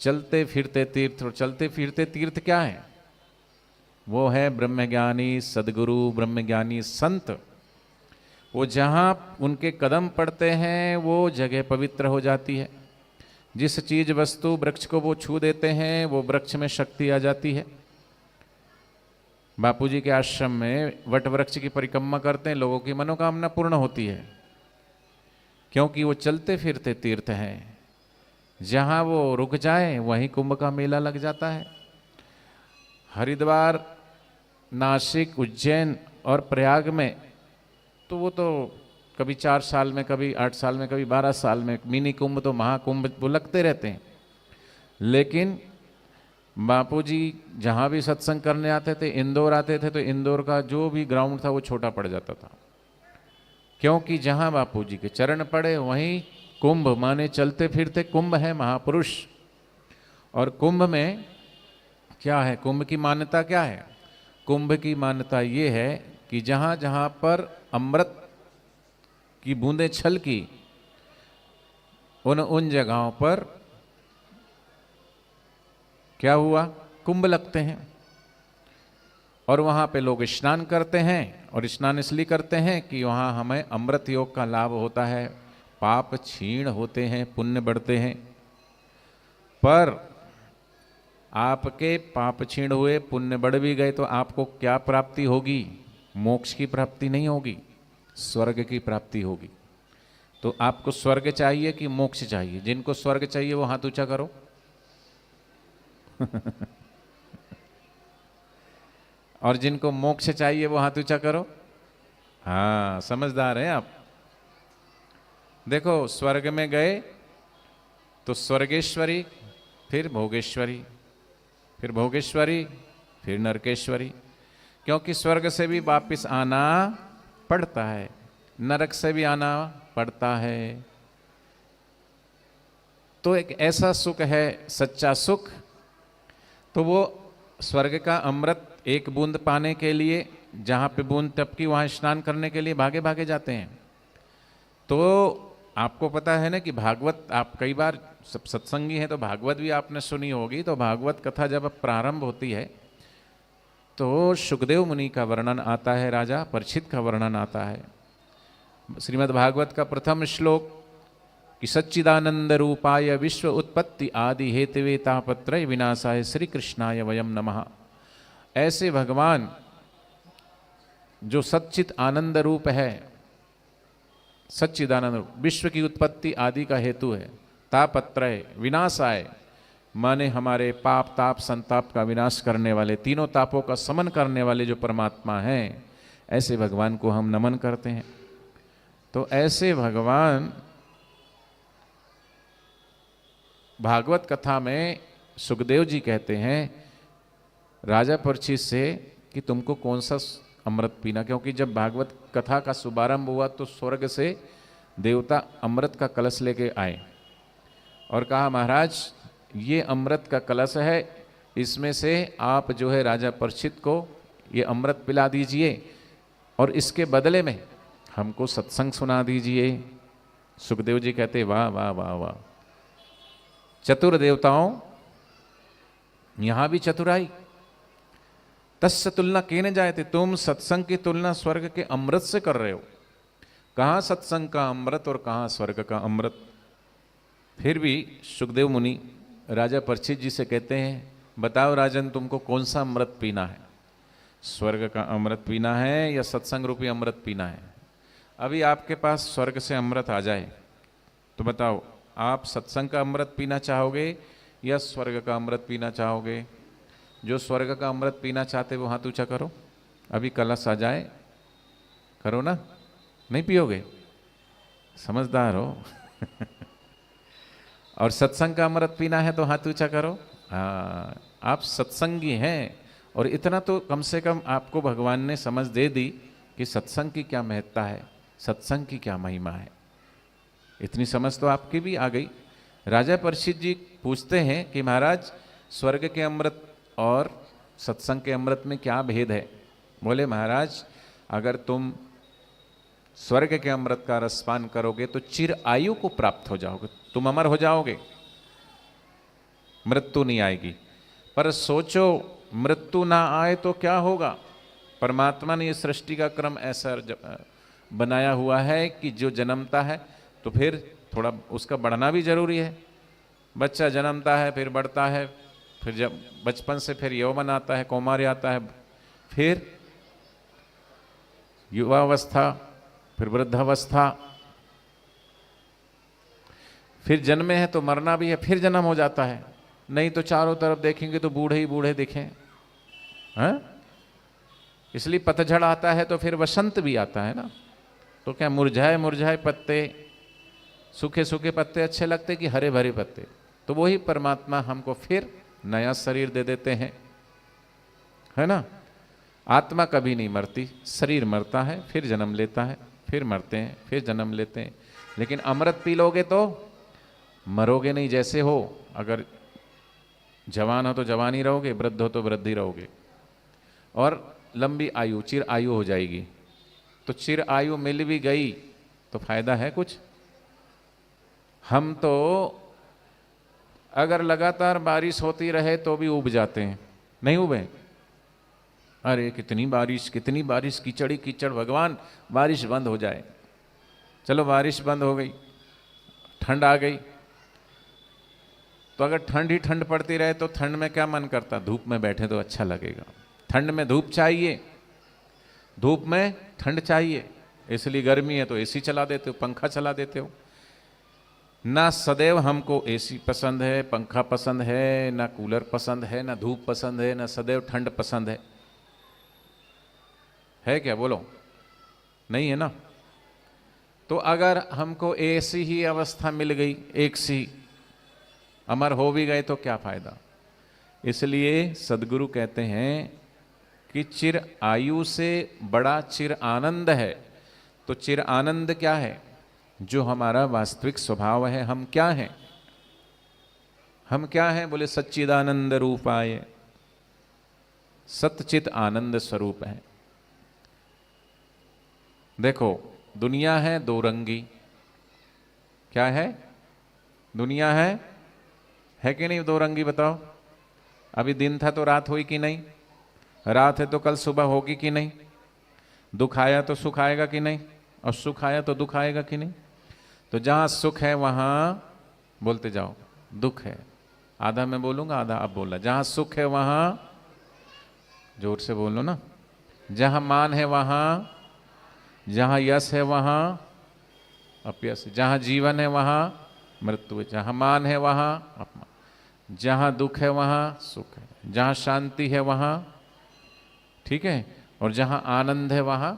चलते फिरते तीर्थ। और चलते फिरते तीर्थ क्या है? वो है ब्रह्मज्ञानी सदगुरु, ब्रह्मज्ञानी संत। वो जहाँ उनके कदम पड़ते हैं वो जगह पवित्र हो जाती है। जिस चीज वस्तु वृक्ष को वो छू देते हैं वो वृक्ष में शक्ति आ जाती है। बापूजी के आश्रम में वट वृक्ष की परिक्रमा करते हैं, लोगों की मनोकामना पूर्ण होती है, क्योंकि वो चलते फिरते तीर्थ हैं। जहाँ वो रुक जाए वहीं कुंभ का मेला लग जाता है। हरिद्वार, नासिक, उज्जैन और प्रयाग में तो वो तो कभी 4 साल में, कभी 8 साल में, कभी 12 साल में मिनी कुंभ तो महाकुंभ वो लगते रहते हैं। लेकिन बापूजी जहाँ भी सत्संग करने आते थे, इंदौर आते थे, तो इंदौर का जो भी ग्राउंड था वो छोटा पड़ जाता था, क्योंकि जहाँ बापूजी के चरण पड़े वहीं कुंभ, माने चलते फिरते कुंभ है महापुरुष। और कुंभ में क्या है? कुंभ की मान्यता क्या है? कुंभ की मान्यता ये है कि जहाँ जहाँ पर अमृत की बूंदें छलकी, उन जगहों पर क्या हुआ? कुंभ लगते हैं। और वहाँ पे लोग स्नान करते हैं, और स्नान इसलिए करते हैं कि वहाँ हमें अमृत योग का लाभ होता है, पाप क्षीण होते हैं, पुण्य बढ़ते हैं। पर आपके पाप क्षीण हुए, पुण्य बढ़ भी गए तो आपको क्या प्राप्ति होगी? मोक्ष की प्राप्ति नहीं होगी, स्वर्ग की प्राप्ति होगी। तो आपको स्वर्ग चाहिए कि मोक्ष चाहिए? जिनको स्वर्ग चाहिए वो हाथ ऊंचा करो। और जिनको मोक्ष चाहिए वो हाथ ऊंचा करो। हाँ, समझदार हैं आप। देखो, स्वर्ग में गए तो स्वर्गेश्वरी, फिर भोगेश्वरी, फिर भोगेश्वरी, फिर नरकेश्वरी, क्योंकि स्वर्ग से भी वापिस आना पड़ता है, नरक से भी आना पड़ता है। तो एक ऐसा सुख है, सच्चा सुख। तो वो स्वर्ग का अमृत एक बूंद पाने के लिए, जहाँ पे बूंद टपकी वहाँ स्नान करने के लिए भागे भागे जाते हैं। तो आपको पता है ना कि भागवत, आप कई बार सब सत्संगी हैं तो भागवत भी आपने सुनी होगी। तो भागवत कथा जब प्रारंभ होती है तो सुखदेव मुनि का वर्णन आता है, राजा परीक्षित का वर्णन आता है। श्रीमद् भागवत का प्रथम श्लोक कि सच्चिदानंद रूपाय विश्व उत्पत्ति आदि हेतवे तापत्रय विनाशाय श्री कृष्णाय वयम नमः। ऐसे भगवान जो सच्चित आनंद रूप है, सच्चिदानंद, विश्व की उत्पत्ति आदि का हेतु है, तापत्रय विनाशाय माने हमारे पाप ताप संताप का विनाश करने वाले, तीनों तापों का समन करने वाले जो परमात्मा हैं, ऐसे भगवान को हम नमन करते हैं। तो ऐसे भगवान भागवत कथा में सुखदेव जी कहते हैं राजा परीक्षित से कि तुमको कौन सा अमृत पीना, क्योंकि जब भागवत कथा का शुभारंभ हुआ तो स्वर्ग से देवता अमृत का कलश लेके आए और कहा, महाराज ये अमृत का कलश है, इसमें से आप जो है राजा परीक्षित को ये अमृत पिला दीजिए और इसके बदले में हमको सत्संग सुना दीजिए। सुखदेव जी कहते, वाह वाह वाह वाह, चतुर देवताओं, यहां भी चतुराई। तस्य तुलना केने जायते, तुम सत्संग की तुलना स्वर्ग के अमृत से कर रहे हो। कहाँ सत्संग का अमृत और कहाँ स्वर्ग का अमृत। फिर भी सुखदेव मुनि राजा परीक्षित जी से कहते हैं, बताओ राजन, तुमको कौन सा अमृत पीना है, स्वर्ग का अमृत पीना है या सत्संग रूपी अमृत पीना है। अभी आपके पास स्वर्ग से अमृत आ जाए तो बताओ, आप सत्संग का अमृत पीना चाहोगे या स्वर्ग का अमृत पीना चाहोगे? जो स्वर्ग का अमृत पीना चाहते वो हाथ ऊंचा करो। अभी कलश आ जाए, करो ना, नहीं पियोगे, समझदार हो। और सत्संग का अमृत पीना है तो हाथ ऊंचा करो। हाँ, आप सत्संगी हैं, और इतना तो कम से कम आपको भगवान ने समझ दे दी कि सत्संग की क्या महत्ता है, सत्संग की क्या महिमा है। इतनी समझ तो आपकी भी आ गई। राजा परीक्षित जी पूछते हैं कि महाराज, स्वर्ग के अमृत और सत्संग के अमृत में क्या भेद है? बोले, महाराज अगर तुम स्वर्ग के अमृत का रसपान करोगे तो चिर आयु को प्राप्त हो जाओगे, तुम अमर हो जाओगे। मृत्यु नहीं आएगी। पर सोचो मृत्यु ना आए तो क्या होगा। परमात्मा ने ये सृष्टि का क्रम ऐसा बनाया हुआ है कि जो जन्मता है तो फिर थोड़ा उसका बढ़ना भी जरूरी है। बच्चा जन्मता है, फिर बढ़ता है, फिर जब बचपन से फिर यौवन आता है, कौमार्य आता है, फिर युवावस्था, फिर वृद्धावस्था, फिर जन्मे है तो मरना भी है, फिर जन्म हो जाता है। नहीं तो चारों तरफ देखेंगे तो बूढ़े ही बूढ़े दिखें, हैं? इसलिए पतझड़ आता है तो फिर वसंत भी आता है ना। तो क्या मुरझाए मुरझाए पत्ते, सूखे सूखे पत्ते अच्छे लगते कि हरे भरे पत्ते? तो वही परमात्मा हमको फिर नया शरीर दे देते हैं, है ना। आत्मा कभी नहीं मरती, शरीर मरता है, फिर जन्म लेता है, फिर मरते हैं, फिर जन्म लेते हैं। लेकिन अमृत पी लोगे तो मरोगे नहीं। जैसे हो, अगर जवान हो तो जवान ही रहोगे, वृद्ध हो तो वृद्ध ही रहोगे, और लंबी आयु, चिर आयु हो जाएगी। तो चिर आयु मिल भी गई तो फायदा है कुछ? हम तो अगर लगातार बारिश होती रहे तो भी उब जाते हैं, नहीं उबे? अरे कितनी बारिश, कीचड़ी कीचड़, भगवान बारिश बंद हो जाए। चलो बारिश बंद हो गई, ठंड आ गई, तो अगर ठंड ही ठंड पड़ती रहे तो ठंड में क्या मन करता? धूप में बैठे तो अच्छा लगेगा। ठंड में धूप चाहिए, धूप में ठंड चाहिए, इसलिए गर्मी है तो एसी चला देते हो, पंखा चला देते हो। ना सदैव हमको एसी पसंद है, पंखा पसंद है, ना कूलर पसंद है, ना धूप पसंद है, ना सदैव ठंड पसंद है क्या? बोलो, नहीं है ना। तो अगर हमको ऐसी ही अवस्था मिल गई, एक सी अमर हो भी गए तो क्या फायदा। इसलिए सदगुरु कहते हैं कि चिर आयु से बड़ा चिर आनंद है। तो चिर आनंद क्या है? जो हमारा वास्तविक स्वभाव है। हम क्या हैं? हम क्या हैं? बोले सच्चिदानंद रूपाय, सतचित आनंद स्वरूप है। देखो दुनिया है दो रंगी। क्या है? दुनिया है कि नहीं दो रंगी? बताओ, अभी दिन था तो रात हुई कि नहीं? रात है तो कल सुबह होगी कि नहीं? दुख आया तो सुख आएगा कि नहीं? और सुख आया तो दुख आएगा कि नहीं? तो जहां सुख है वहां, बोलते जाओ, दुख है। आधा मैं बोलूंगा, आधा आप बोलना। जहां सुख है वहां, जोर से बोलो ना। जहां मान है वहां, जहां यश है वहां अपयश, जहां जीवन है वहां मृत्यु है, जहां मान है वहां अपमान, जहां दुख है वहां सुख है, जहां शांति है वहां, ठीक है, और जहां आनंद है वहां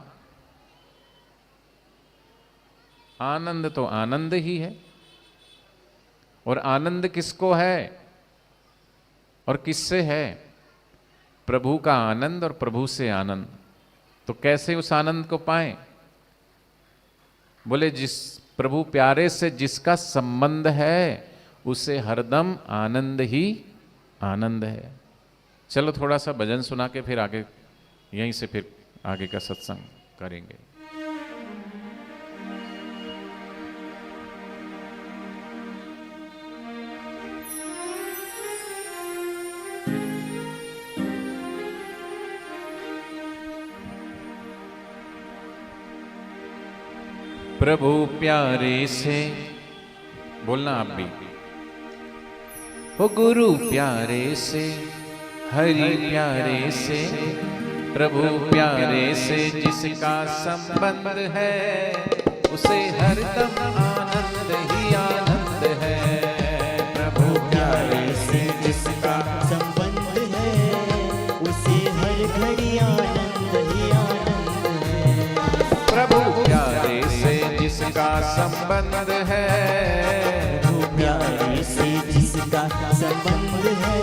आनंद। तो आनंद ही है। और आनंद किसको है और किससे है? प्रभु का आनंद और प्रभु से आनंद। तो कैसे उस आनंद को पाएं? बोले जिस प्रभु प्यारे से जिसका संबंध है उसे हरदम आनंद ही आनंद है। चलो थोड़ा सा भजन सुना के फिर आगे, यहीं से फिर आगे का सत्संग करेंगे। प्रभु प्यारे से, बोलना आप भी, हो गुरु प्यारे से, हरि प्यारे से, प्रभु प्यारे से जिसका संबंध है उसे हरदम आनंद ही आनंद है। प्रभु प्यारे से जिसका संबंध है उसे हर घड़ी आनंद ही आनंद है। प्रभु प्यारे से जिसका संबंध है, प्रभु प्यारे से जिसका संबंध है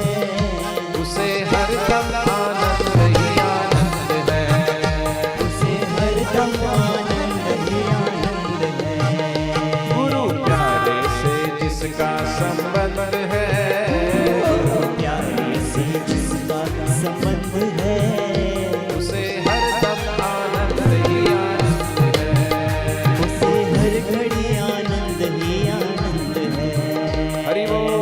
उसे हरदम आनंद ही आनंद है। उसे हरदम आनंद ही आनंद है। गुरु प्यारे से जिसका संबंध है, गुरु प्यारे से जिसका संबंध है उसे हरदम आनंद ही आनंद है। उसे हर घड़ी आनंद ही आनंद है। हरि बोल।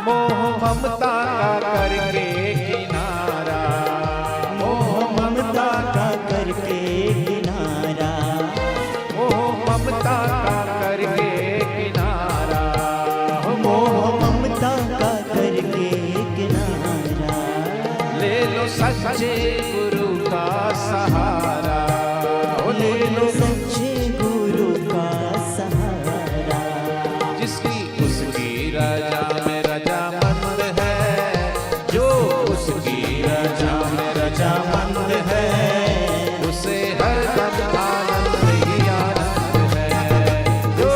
मोह ममता का करके किनारा, मोह ममता का करके किनारा, मोह ममता का करके किनारा, मोह ममता का करके किनारा। ले लो सच्चे गुरु का सहारा, ले लो सच्चे गुरु का सहारा। जिसकी उसकी रजा में रजामंद है, जो उसकी रजा में रजामंद है, उसे हर दम आनंद ही आनंद है। जो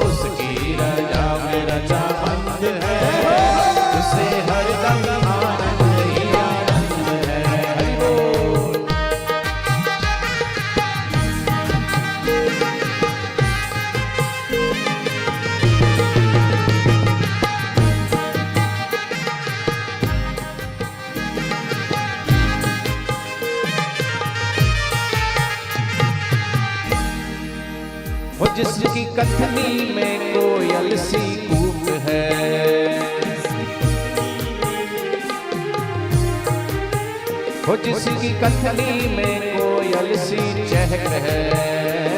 उसकी रजा में रजामंद है, उसे हर दम आनंद ही आनंद है। हरि बोल। वो जिसकी कथनी में कोयल सी कूक है, वो जिसकी कथनी में कोयल सी चहक है,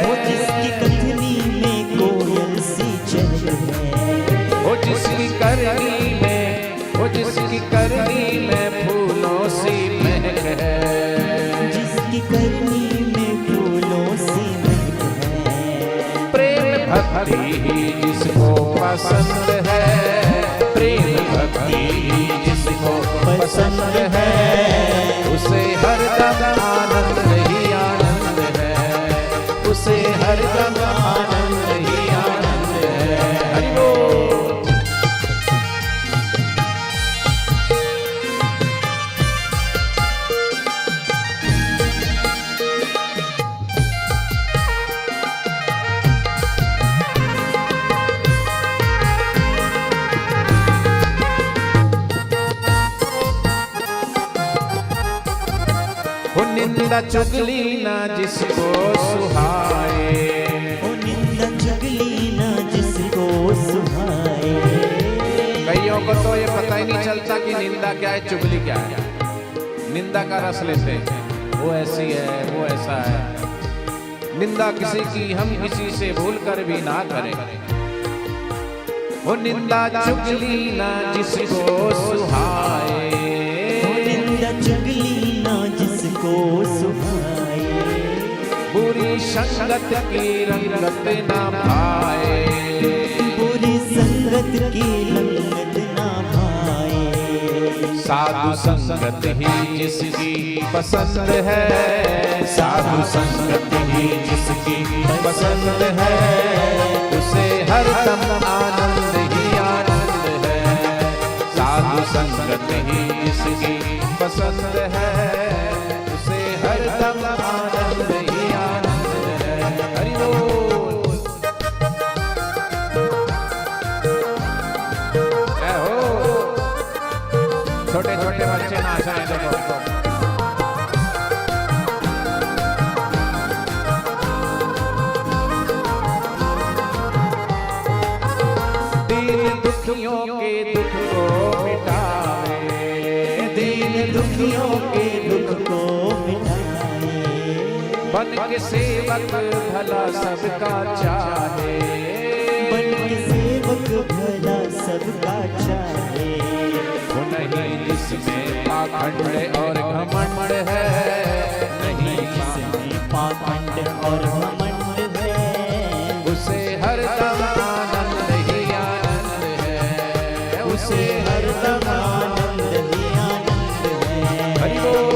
वो जिसकी कथनी में कोयल सी चहक है, वो जिसकी करनी में, वो जिसकी करनी में फूलों सी महक है, जिसकी करनी में फूलों सी महक है। प्रेम भक्ति ही जिसको पसंद है, प्रेम भक्ति ही जिसको पसंद है, उसे हर दम आनंद ही आनंद है, उसे हर दम आनंद ही आनंद है। हरि बोल। वो निंदा चुगली ना जिसको सुहाए, वो निंदा चुगली ना जिसको सुहाए। कईयों को तो ये पता ही नहीं चलता कि निंदा क्या है, चुगली क्या है। निंदा का रस लेते हैं, वो ऐसी है, वो ऐसा है। निंदा किसी की हम किसी से भूल कर भी ना करें। वो निंदा चुगली ना जिसको सुहाए, वो निंदा चुगली ना जिसको सुहाए। बुरी संगत की रंगत ना भाए, बुरी संगत की लंगत ना भाए। साधु संगत ही जिसकी पसंद है, साधु संगत ही जिसकी पसंद है, उसे हर दम आनंद ही आनंद है। साधु संगत ही जिसकी पसंद है, उसे हर दम आनंद ही आनंद है। हरि बोल। जय हो। छोटे छोटे बच्चे नाच रहे हैं, देखो। दीन दुखियों के दुख को मिटाए, दीन दुखियों के दुख को मिटाए। बन के सेवक भला सबका चाहे, बन के सेवक भला सबका चाहे। वो नहीं जिसमें पाखंड और घमंड है, नहीं जिसमें पाखंड और घमंड है, उसे हर दम आनंद ही आनंद है, उसे हर दम आनंद ही आनंद है। हरि बोल।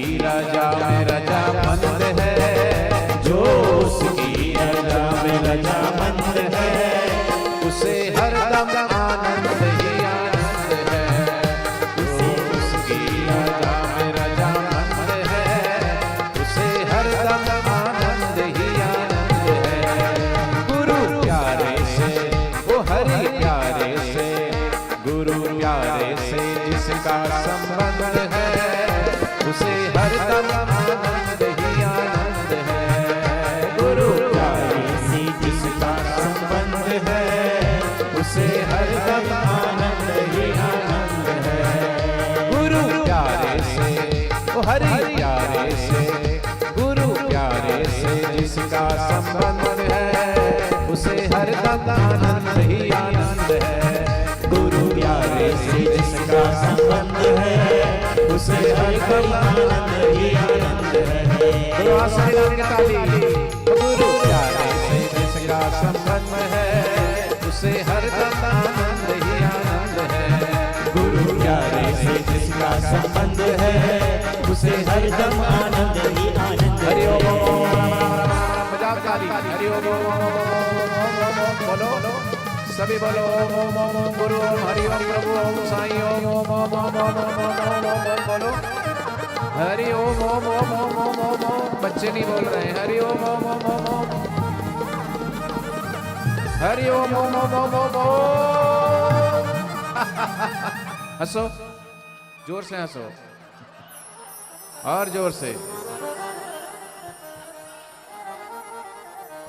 उसकी रजा में रजामंद है, जो उसकी रजा में रजामंद है, उसे हरदम आनंद ही आनंद है। उसे उसकी रजा में रजामंद है, उसे हरदम आनंद ही आनंद है। गुरु प्यारे से, वो हरि प्यारे से, गुरु प्यारे से जिसका संबंध है, उसे हरदम आनंद ही आनंद है। गुरु प्यारे से जिसका संबंध है, उसे हरदम आनंद ही आनंद है। गुरु प्यारे से, वो हरि प्यारे से, गुरु प्यारे से जिसका संबंध है, उसे हरदम आनंद ही आनंद है। गुरु प्यारे से जिसका संबंध है, उसे हरदम आनंद ही आनंद है। गुरु आश्रय नाम की ताली। गुरु प्यारे से जिसका संबंध है, उसे हरदम आनंद ही आनंद है। गुरु प्यारे से जिसका संबंध है, उसे हरदम आनंद ही आनंद है। हरि ओम बजाओ ताली। हरि ओम बोलो, सभी बोलो ओम ओम ओम ओम गुरु ओम हरि ओम प्रभु ओम साईं ओम ओम ओम ओम ओम ओम ओम बोलो। हरि ओम ओम ओम ओम ओम ओम ओम। बच्चे नहीं बोल रहे हैं। हरि ओम ओम ओम ओम ओम। हरि ओम ओम ओम ओम ओम ओम। हंसो, जोर से हंसो, और जोर से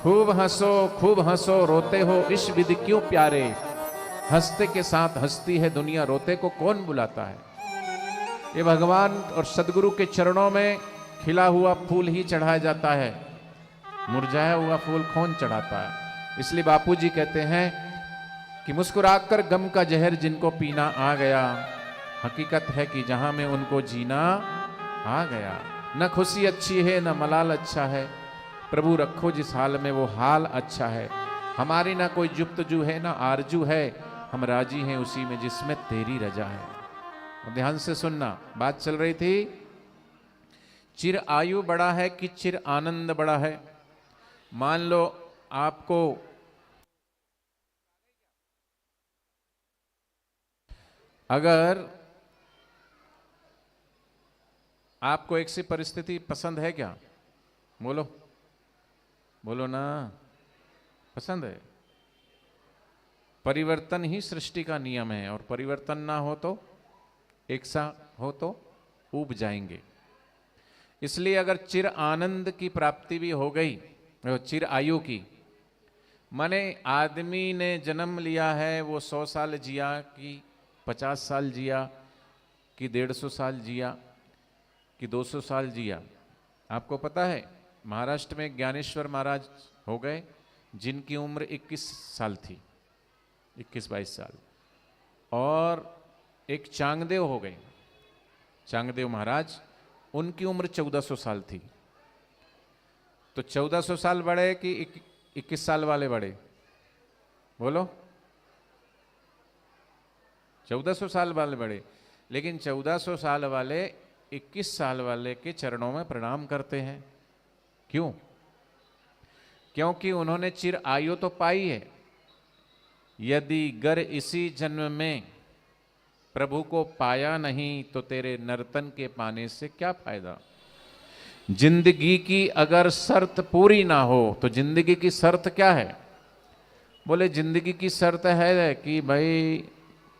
खूब हंसो, खूब हंसो, रोते हो इस विधि क्यों प्यारे। हंसते के साथ हंसती है दुनिया, रोते को कौन बुलाता है। ये भगवान और सदगुरु के चरणों में खिला हुआ फूल ही चढ़ाया जाता है, मुरझाया हुआ फूल कौन चढ़ाता है। इसलिए बापूजी कहते हैं कि मुस्कुराकर गम का जहर जिनको पीना आ गया, हकीकत है कि जहां में उनको जीना आ गया। न खुशी अच्छी है न मलाल अच्छा है, प्रभु रखो जिस हाल में वो हाल अच्छा है। हमारी ना कोई जुप्तजू है ना आरजू है, हम राजी हैं उसी में जिसमें तेरी रजा है। और ध्यान से सुनना, बात चल रही थी चिर आयु बड़ा है कि चिर आनंद बड़ा है। मान लो आपको अगर आपको एक सी परिस्थिति पसंद है क्या? बोलो बोलो ना, पसंद है। परिवर्तन ही सृष्टि का नियम है, और परिवर्तन ना हो तो, एक सा हो तो ऊब जाएंगे। इसलिए अगर चिर आनंद की प्राप्ति भी हो गई, चिर आयु की, माने आदमी ने जन्म लिया है, वो 100 साल जिया कि 50 साल जिया कि 150 साल जिया कि 200 साल जिया। आपको पता है महाराष्ट्र में ज्ञानेश्वर महाराज हो गए जिनकी उम्र 21 साल थी, 21-22 साल, और एक चांगदेव हो गए, चांगदेव महाराज, उनकी उम्र 1400 साल थी। तो 1400 साल बड़े कि 21 साल वाले बड़े? बोलो, 1400 साल वाले बड़े। लेकिन 1400 साल वाले 21 साल वाले के चरणों में प्रणाम करते हैं। क्यों? क्योंकि उन्होंने चिर आयु तो पाई है। यदि गर इसी जन्म में प्रभु को पाया नहीं तो तेरे नर्तन के पाने से क्या फायदा। जिंदगी की अगर शर्त पूरी ना हो तो जिंदगी की शर्त क्या है? बोले जिंदगी की शर्त है कि भाई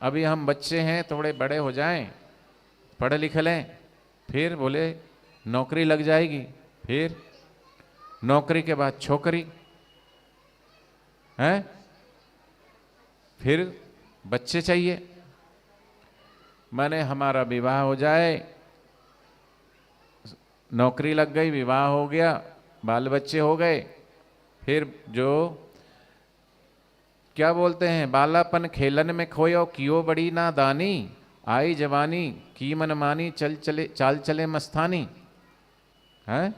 अभी हम बच्चे हैं, थोड़े बड़े हो जाएं, पढ़े लिखे लें, फिर बोले नौकरी लग जाएगी, फिर नौकरी के बाद छोकरी है, फिर बच्चे चाहिए। माने हमारा विवाह हो जाए, नौकरी लग गई, विवाह हो गया, बाल बच्चे हो गए, फिर जो क्या बोलते हैं, बालापन खेलन में खोयो कियो बड़ी नादानी, आई जवानी की मन मानी चाल चले मस्तानी है।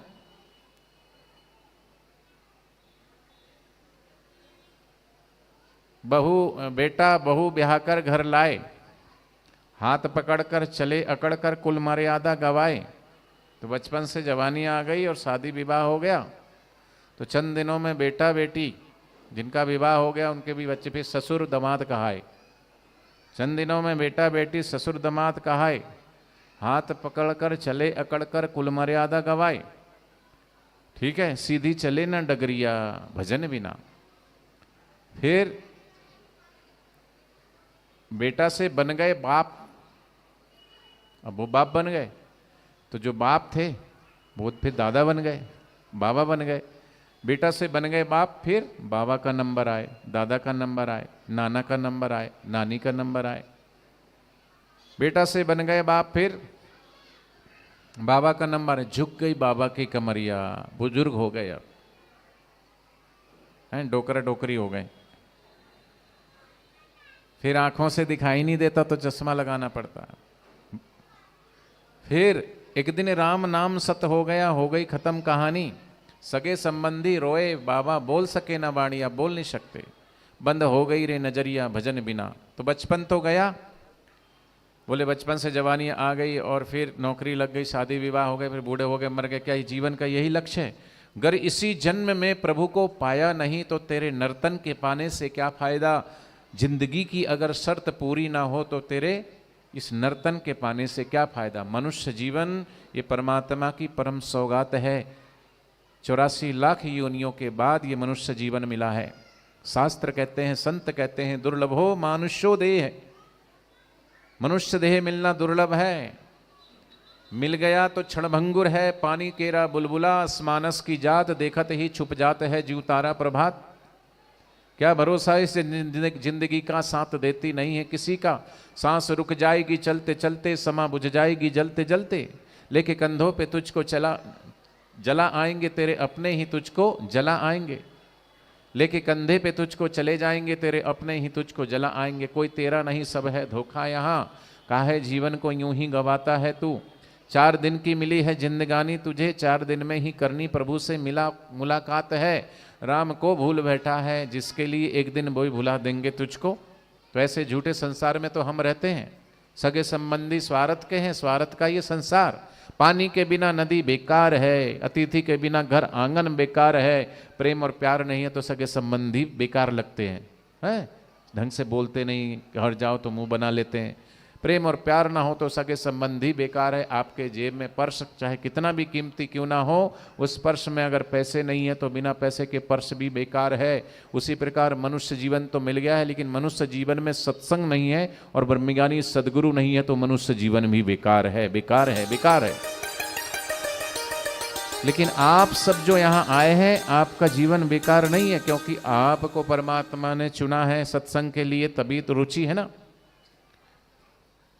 बेटा बहू ब्याह कर घर लाए, हाथ पकड़कर चले अकड़ कर कुल मर्यादा गवाए। तो बचपन से जवानी आ गई और शादी विवाह हो गया, तो चंद दिनों में बेटा बेटी जिनका विवाह हो गया उनके भी बच्चे फिर ससुर दामाद कहाए। चंद दिनों में बेटा बेटी ससुर दामाद कहाए, हाथ पकड़कर चले अकड़कर कुल मर्यादा गवाए। ठीक है, सीधी चले ना डगरिया भजन बिना। फिर बेटा से बन गए बाप, अब वो बाप बन गए, तो जो बाप थे वो फिर दादा बन गए, बाबा बन गए। बेटा से बन गए बाप, फिर बाबा का नंबर आए, दादा का नंबर आए, नाना का नंबर आए, नानी का नंबर आए। बेटा से बन गए बाप, फिर बाबा का नंबर है, झुक गई बाबा की कमरिया, बुजुर्ग हो गए, अब हैं डोकरा डोकरी हो गए। फिर आंखों से दिखाई नहीं देता तो चश्मा लगाना पड़ता। फिर एक दिन राम नाम सत हो गया, हो गई खत्म कहानी। सगे संबंधी रोए बाबा, बोल सके ना वाणी, अब बोल नहीं सकते, बंद हो गई रे नजरिया भजन बिना। तो बचपन तो गया, बोले बचपन से जवानी आ गई और फिर नौकरी लग गई, शादी विवाह हो गए, फिर बूढ़े हो गए, मर गए। क्या जीवन का यही लक्ष्य है? अगर इसी जन्म में प्रभु को पाया नहीं तो तेरे नर्तन के पाने से क्या फायदा? जिंदगी की अगर शर्त पूरी ना हो तो तेरे इस नर्तन के पाने से क्या फायदा? मनुष्य जीवन ये परमात्मा की परम सौगात है। 84 लाख योनियों के बाद ये मनुष्य जीवन मिला है। शास्त्र कहते हैं, संत कहते हैं, दुर्लभो मानुष्यो देह, मनुष्य देह मिलना दुर्लभ है। मिल गया तो क्षणभंगुर है, पानी केरा बुलबुला, आसमानस की जात, देखत ही छुप जात है जीव तारा प्रभात। क्या भरोसा इस जिंदगी का साथ देती नहीं है किसी का। सांस रुक जाएगी चलते चलते, समा बुझ जाएगी जलते जलते, लेके कंधों पे तुझको जला आएंगे तेरे अपने ही तुझको जला आएंगे, लेके कंधे पे तुझको चले जाएंगे तेरे अपने ही तुझको जला आएंगे। कोई तेरा नहीं सब है धोखा यहाँ, काहे जीवन को यूं ही गवाता है तू। 4 दिन की मिली है जिंदगानी तुझे, 4 दिन में ही करनी प्रभु से मुलाकात है। राम को भूल बैठा है जिसके लिए एक दिन वो भुला देंगे तुझको। तो ऐसे झूठे संसार में तो हम रहते हैं। सगे संबंधी स्वार्थ के हैं, स्वार्थ का ये संसार। पानी के बिना नदी बेकार है, अतिथि के बिना घर आंगन बेकार है। प्रेम और प्यार नहीं है तो सगे संबंधी बेकार लगते हैं, ढंग से बोलते नहीं, घर जाओ तो मुंह बना लेते हैं। प्रेम और प्यार ना हो तो सगे संबंधी बेकार है। आपके जेब में पर्स चाहे कितना भी कीमती क्यों ना हो, उस पर्स में अगर पैसे नहीं है तो बिना पैसे के पर्स भी बेकार है। उसी प्रकार मनुष्य जीवन तो मिल गया है, लेकिन मनुष्य जीवन में सत्संग नहीं है और ब्रह्मज्ञानी सदगुरु नहीं है तो मनुष्य जीवन भी बेकार है, बेकार है, बेकार है। लेकिन आप सब जो यहाँ आए हैं, आपका जीवन बेकार नहीं है, क्योंकि आपको परमात्मा ने चुना है सत्संग के लिए, तभी तो रुचि है ना।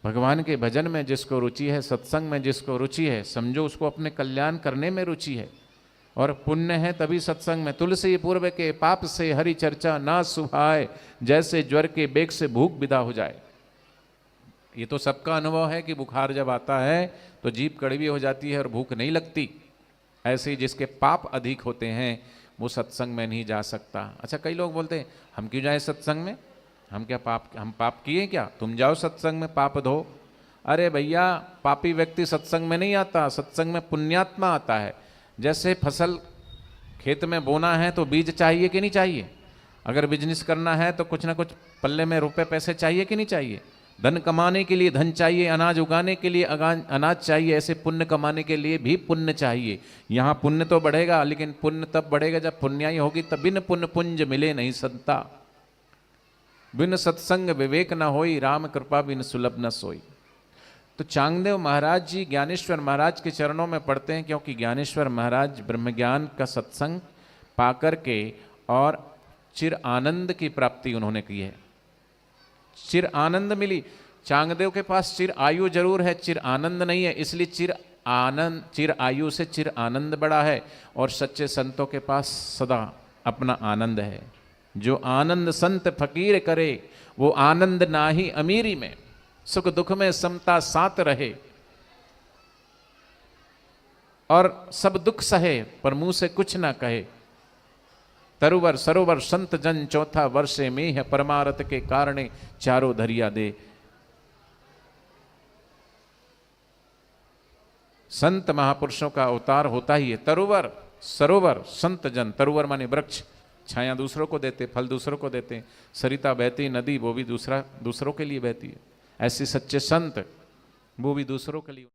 भगवान के भजन में जिसको रुचि है, सत्संग में जिसको रुचि है, समझो उसको अपने कल्याण करने में रुचि है और पुण्य है तभी सत्संग में। तुलसी पूर्व के पाप से हरि चर्चा ना सुहाए, जैसे ज्वर के बेग से भूख विदा हो जाए। ये तो सबका अनुभव है कि बुखार जब आता है तो जीभ कड़वी हो जाती है और भूख नहीं लगती। ऐसे ही जिसके पाप अधिक होते हैं वो सत्संग में नहीं जा सकता। अच्छा, कई लोग बोलते हैं हम क्यों जाए सत्संग में, हम पाप किए क्या, तुम जाओ सत्संग में पाप धो। अरे भैया, पापी व्यक्ति सत्संग में नहीं आता, सत्संग में पुण्यात्मा आता है। जैसे फसल खेत में बोना है तो बीज चाहिए कि नहीं चाहिए, अगर बिजनेस करना है तो कुछ ना कुछ पल्ले में रुपए पैसे चाहिए कि नहीं चाहिए। धन कमाने के लिए धन चाहिए, अनाज उगाने के लिए अनाज चाहिए, ऐसे पुण्य कमाने के लिए भी पुण्य चाहिए। यहाँ पुण्य तो बढ़ेगा, लेकिन पुण्य तब बढ़ेगा जब पुण्याई होगी, तब बिन पुण्य पुंज मिले नहीं संता। बिन सत्संग विवेक न होई, राम कृपा बिन सुलभ न सोई। तो चांगदेव महाराज जी ज्ञानेश्वर महाराज के चरणों में पढ़ते हैं, क्योंकि ज्ञानेश्वर महाराज ब्रह्मज्ञान का सत्संग पाकर के और चिर आनंद की प्राप्ति उन्होंने की है। चिर आनंद मिली। चांगदेव के पास चिर आयु जरूर है, चिर आनंद नहीं है, इसलिए चिर आयु से चिर आनंद बड़ा है। और सच्चे संतों के पास सदा अपना आनंद है। जो आनंद संत फकीर करे, वो आनंद ना ही अमीरी में, सुख दुख में समता साथ रहे, और सब दुख सहे पर मुंह से कुछ ना कहे। तरुवर सरोवर संत जन, चौथा वर्षे में है परमारथ के कारणे, चारों धरिया दे। संत महापुरुषों का अवतार होता ही है। तरुवर सरोवर संत जन, तरुवर माने वृक्ष, छाया दूसरों को देते, फल दूसरों को देते। सरिता बहती नदी, वो भी दूसरों के लिए बहती है। ऐसे सच्चे संत वो भी दूसरों के लिए।